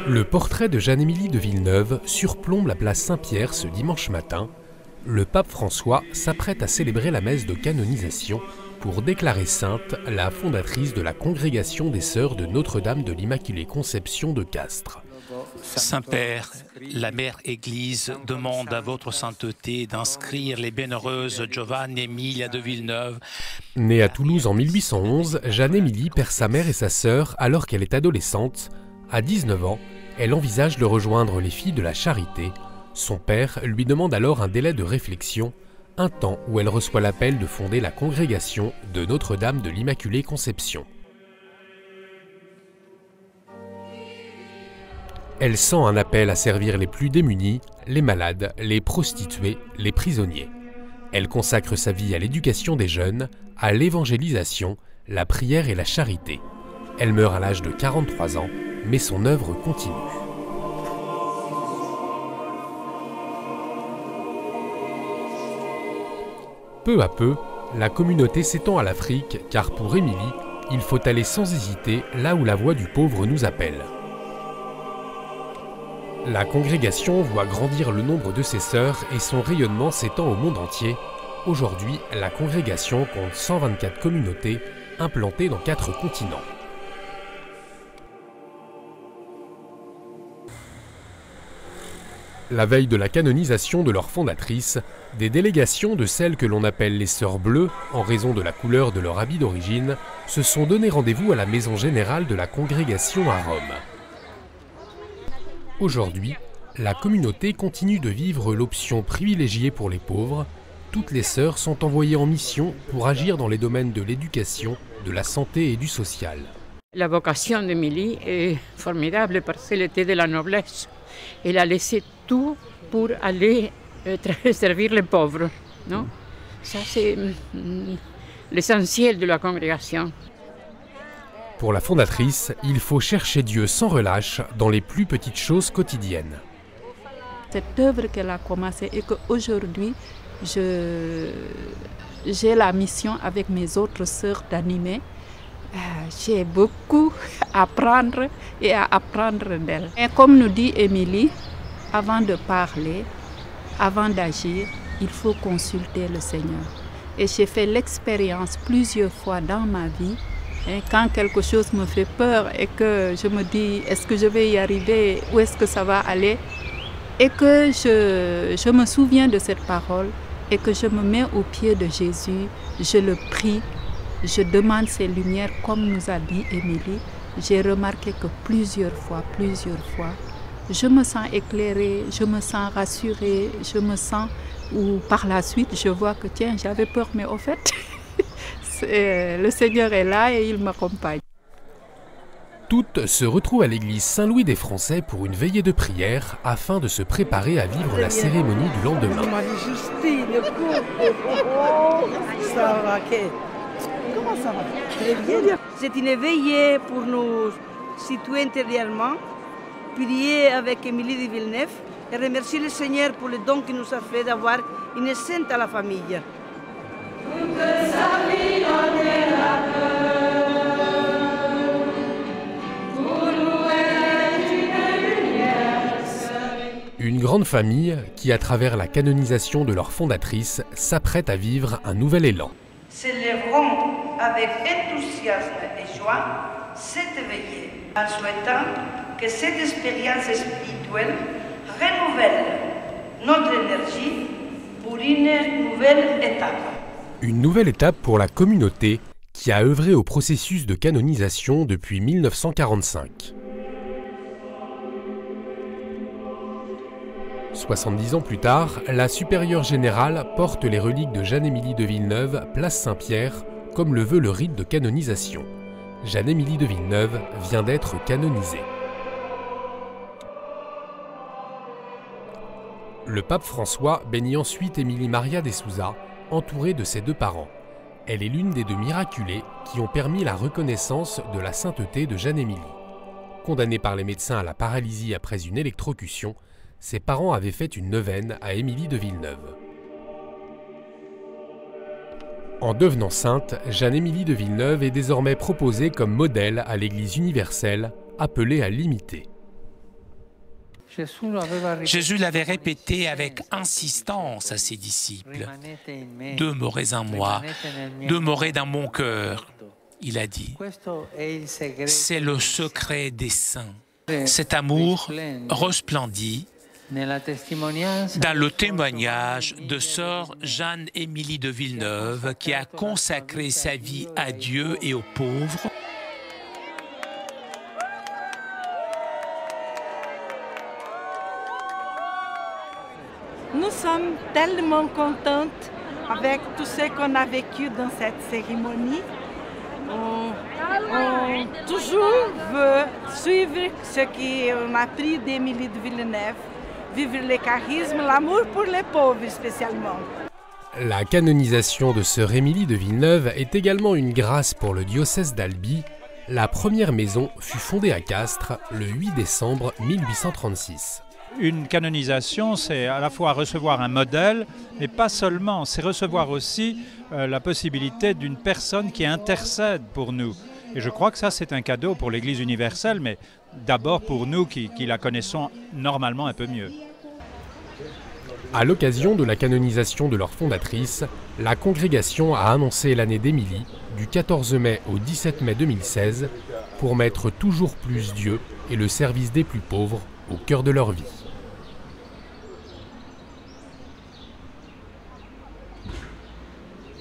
Le portrait de Jeanne-Émilie de Villeneuve surplombe la place Saint-Pierre ce dimanche matin. Le pape François s'apprête à célébrer la messe de canonisation pour déclarer sainte la fondatrice de la congrégation des Sœurs de Notre-Dame de l'Immaculée Conception de Castres. Saint-Père, la Mère Église demande à votre sainteté d'inscrire les bienheureuses Giovanne et Emilia de Villeneuve. Née à Toulouse en 1811, Jeanne-Émilie perd sa mère et sa sœur alors qu'elle est adolescente. À 19 ans, elle envisage de rejoindre les Filles de la Charité. Son père lui demande alors un délai de réflexion, un temps où elle reçoit l'appel de fonder la congrégation de Notre-Dame de l'Immaculée Conception. Elle sent un appel à servir les plus démunis, les malades, les prostituées, les prisonniers. Elle consacre sa vie à l'éducation des jeunes, à l'évangélisation, la prière et la charité. Elle meurt à l'âge de 43 ans, mais son œuvre continue. Peu à peu, la communauté s'étend à l'Afrique, car pour Émilie, il faut aller sans hésiter là où la voix du pauvre nous appelle. La congrégation voit grandir le nombre de ses sœurs et son rayonnement s'étend au monde entier. Aujourd'hui, la congrégation compte 124 communautés implantées dans 4 continents. La veille de la canonisation de leur fondatrice, des délégations de celles que l'on appelle les Sœurs Bleues, en raison de la couleur de leur habit d'origine, se sont donné rendez-vous à la maison générale de la congrégation à Rome. Aujourd'hui, la communauté continue de vivre l'option privilégiée pour les pauvres. Toutes les sœurs sont envoyées en mission pour agir dans les domaines de l'éducation, de la santé et du social. La vocation d'Émilie est formidable parce qu'elle était de la noblesse. Elle a laissé tout pour aller servir les pauvres. Non? Ça, c'est l'essentiel de la congrégation. Pour la fondatrice, il faut chercher Dieu sans relâche dans les plus petites choses quotidiennes. Cette œuvre qu'elle a commencée et qu'aujourd'hui, j'ai la mission avec mes autres sœurs d'animer. J'ai beaucoup à apprendre et à apprendre d'elle. Et comme nous dit Émilie, avant de parler, avant d'agir, il faut consulter le Seigneur. Et j'ai fait l'expérience plusieurs fois dans ma vie. Et quand quelque chose me fait peur et que je me dis est-ce que je vais y arriver, où est-ce que ça va aller, et que je me souviens de cette parole et que je me mets aux pieds de Jésus, je le prie, je demande ses lumières comme nous a dit Émilie. J'ai remarqué que plusieurs fois, je me sens éclairée, je me sens rassurée, je me sens, ou par la suite je vois que tiens, j'avais peur mais au fait, le Seigneur est là et il m'accompagne. Toutes se retrouvent à l'église Saint-Louis des Français pour une veillée de prière afin de se préparer à vivre la cérémonie du lendemain. Comment ça va? Très bien. C'est une veillée pour nous situer intérieurement, prier avec Émilie de Villeneuve et remercier le Seigneur pour le don qu'il nous a fait d'avoir une sainte à la famille. Une grande famille qui, à travers la canonisation de leur fondatrice, s'apprête à vivre un nouvel élan. Célébrons avec enthousiasme et joie cette veillée, en souhaitant que cette expérience spirituelle renouvelle notre énergie pour une nouvelle étape. Une nouvelle étape pour la communauté qui a œuvré au processus de canonisation depuis 1945. 70 ans plus tard, la supérieure générale porte les reliques de Jeanne-Émilie de Villeneuve, place Saint-Pierre, comme le veut le rite de canonisation. Jeanne-Émilie de Villeneuve vient d'être canonisée. Le pape François bénit ensuite Émilie Maria de Souza, entourée de ses 2 parents. Elle est l'une des 2 miraculées qui ont permis la reconnaissance de la sainteté de Jeanne-Émilie. Condamnée par les médecins à la paralysie après une électrocution, ses parents avaient fait une neuvaine à Émilie de Villeneuve. En devenant sainte, Jeanne-Émilie de Villeneuve est désormais proposée comme modèle à l'Église universelle, appelée à l'imiter. Jésus l'avait répété avec insistance à ses disciples. « Demeurez en moi, demeurez dans mon cœur », il a dit. C'est le secret des saints. Cet amour resplendit dans le témoignage de sœur Jeanne-Émilie de Villeneuve qui a consacré sa vie à Dieu et aux pauvres. Nous sommes tellement contentes avec tout ce qu'on a vécu dans cette cérémonie. On toujours veut suivre ce qu'on a appris d'Émilie de Villeneuve, vivre le charisme, l'amour pour les pauvres spécialement. La canonisation de sœur Émilie de Villeneuve est également une grâce pour le diocèse d'Albi. La première maison fut fondée à Castres le 8 décembre 1836. Une canonisation, c'est à la fois recevoir un modèle, mais pas seulement, c'est recevoir aussi la possibilité d'une personne qui intercède pour nous. Et je crois que ça, c'est un cadeau pour l'Église universelle, mais d'abord pour nous qui la connaissons normalement un peu mieux. À l'occasion de la canonisation de leur fondatrice, la congrégation a annoncé l'année d'Émilie, du 14 mai au 17 mai 2016, pour mettre toujours plus Dieu et le service des plus pauvres au cœur de leur vie.